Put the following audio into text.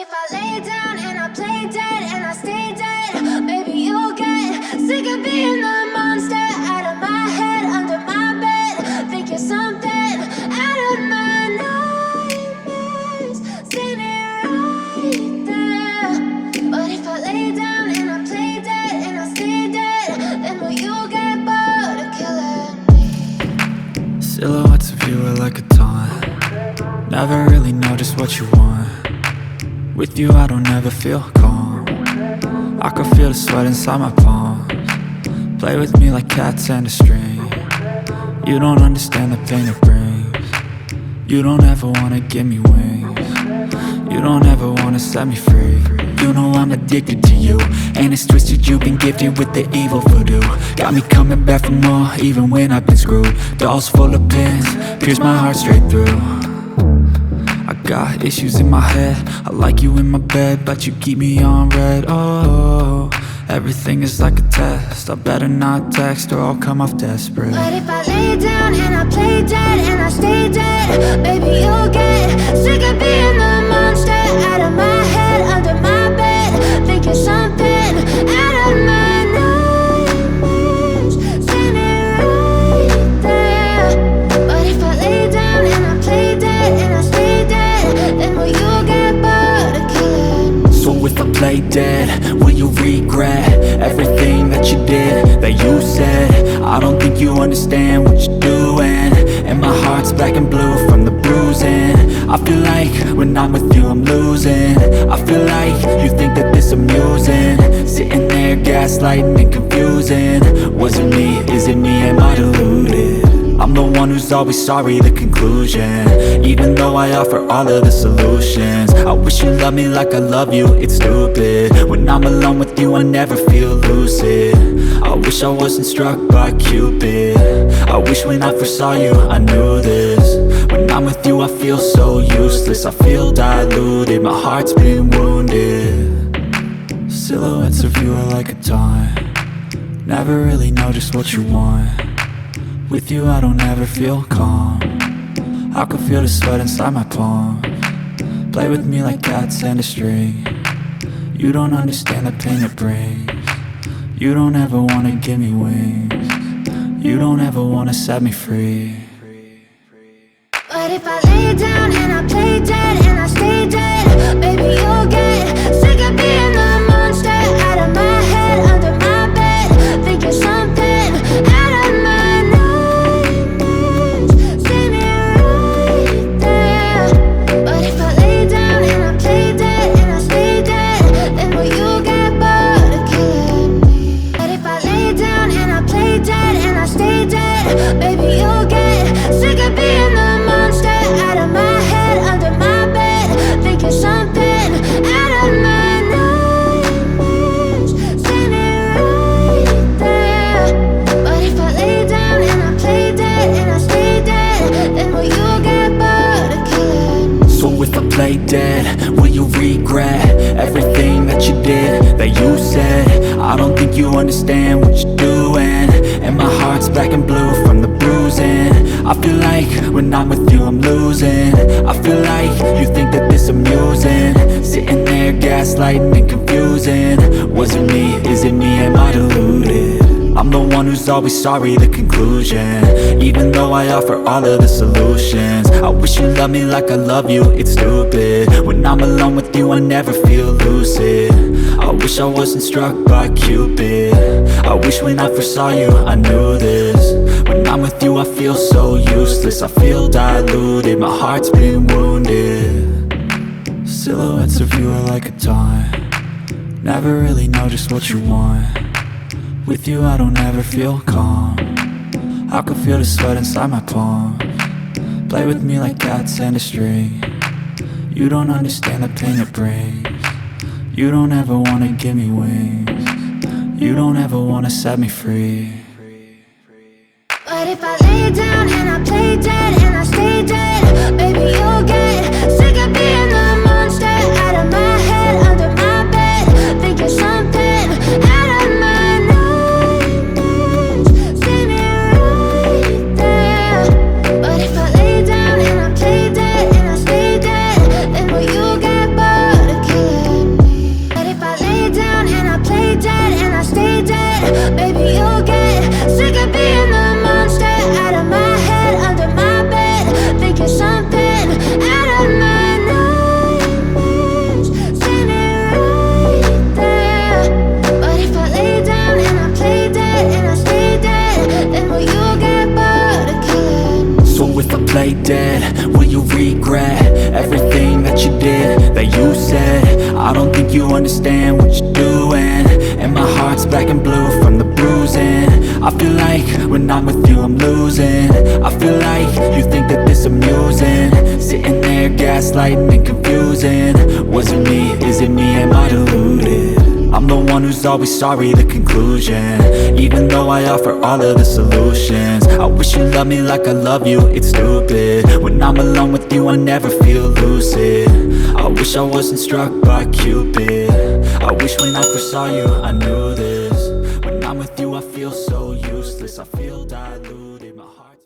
if I lay down and I play dead and I stay dead? Maybe you'll get sick of being the monster out of my head, under my bed. Think you're something out of my nightmares, standing right there. But if I lay down and I play dead and I stay dead, then will you get bored of killing me? Silhouettes of you are like a taunt. Never really know just what you want. With you I don't ever feel calm. I can feel the sweat inside my palms. Play with me like cats and a string. You don't understand the pain it brings. You don't ever wanna give me wings. You don't ever wanna set me free. You know I'm addicted to you, and it's twisted, you've been gifted with the evil voodoo. Got me coming back for more, even when I've been screwed. Dolls full of pins, pierce my heart straight through. I got issues in my head, I like you in my bed, but you keep me on red. Oh, everything is like a test. I better not text or I'll come off desperate. But if I lay down and I play dead and I stay dead, baby you'll get sick of being the monster out of my head, under my bed. Think you're something out of my nightmares, standing right there. But if I lay down and I play dead and I stay dead, then will you get bored of killing me? So if I play dead, will you regret everything that you did, that you said? I don't think you understand what you're doing, and my heart's black and blue from the bruising. I feel like when I'm with you I'm losing. I feel like you think that this amusing, sitting there gaslighting and confusing. Was it me? Is it me? Am I deluded? I'm the one who's always sorry, the conclusion, even though I offer all of the solutions. I wish you loved me like I love you, it's stupid. When I'm alone with you I never feel lucid. I wish I wasn't struck by Cupid. I wish when I first saw you I knew this. When I'm with you I feel so useless, I feel diluted, my heart's been wounded. Silhouettes of you are like a taunt. Never really know just what you want. With you I don't ever feel calm. I can feel the sweat inside my palms. Play with me like cats and a string. You don't understand the pain it brings. You don't ever wanna give me wings. You don't ever wanna set me free. But if I lay down and I play dead and I stay dead, baby you'll get sick of being the monster out of my head, under my bed. Think you're something out of my nightmares, standing right there. But if I lay down and I play dead and I stay dead, then will you get bored of killing me? But if I lay down and I play dead and I stay dead, baby you'll get sick of being the monster out of my head, under my bed. Think you're something out of my nightmares, standing right there. But if I lay down and I play dead and I stay dead, then will you get bored of killing me? So if I play dead, will you regret everything that you did, that you said? I don't think you understand what you're doing, and my heart's black and blue from the bruising. I feel like when I'm with you I'm losing. I feel like you think that this amusing, sitting there gaslighting and confusing. Was it me? Is it me? Am I deluded? I'm the one who's always sorry, the conclusion, even though I offer all of the solutions. I wish you loved me like I love you, it's stupid. When I'm alone with you I never feel lucid. I wish I wasn't struck by Cupid. I wish when I first saw you I knew this. When I'm with you I feel so useless, I feel diluted, my heart's been wounded. Silhouettes of you are like a taunt. Never really know just what you want. With you I don't ever feel calm. I can feel the sweat inside my palms. Play with me like cats and a string. You don't understand the pain it brings. You don't ever wanna give me wings. You don't ever wanna set me free. But if I lay down and I play dead and I stay dead, baby you'll get sick of being the monster out of my head, under my bed. Think you're something out of my nightmares, standing right there. But if I lay down and I play dead and I stay dead, then will you get bored of killing me? think you understand what you're doing. And my heart's black and blue from the bruising. I feel like when I'm with you I'm losing. I feel like you think that this amusing. Sitting there gaslighting and confusing. Was it me? Is it me? Am I deluded? I'm the one who's always sorry, the conclusion. Even though I offer all of the solutions. I wish you loved me like I love you, it's stupid. When I'm alone with you I never feel lucid. I wish I wasn't struck by Cupid. I wish when I first saw you I knew this. When I'm with you I feel so useless. I feel diluted, my heart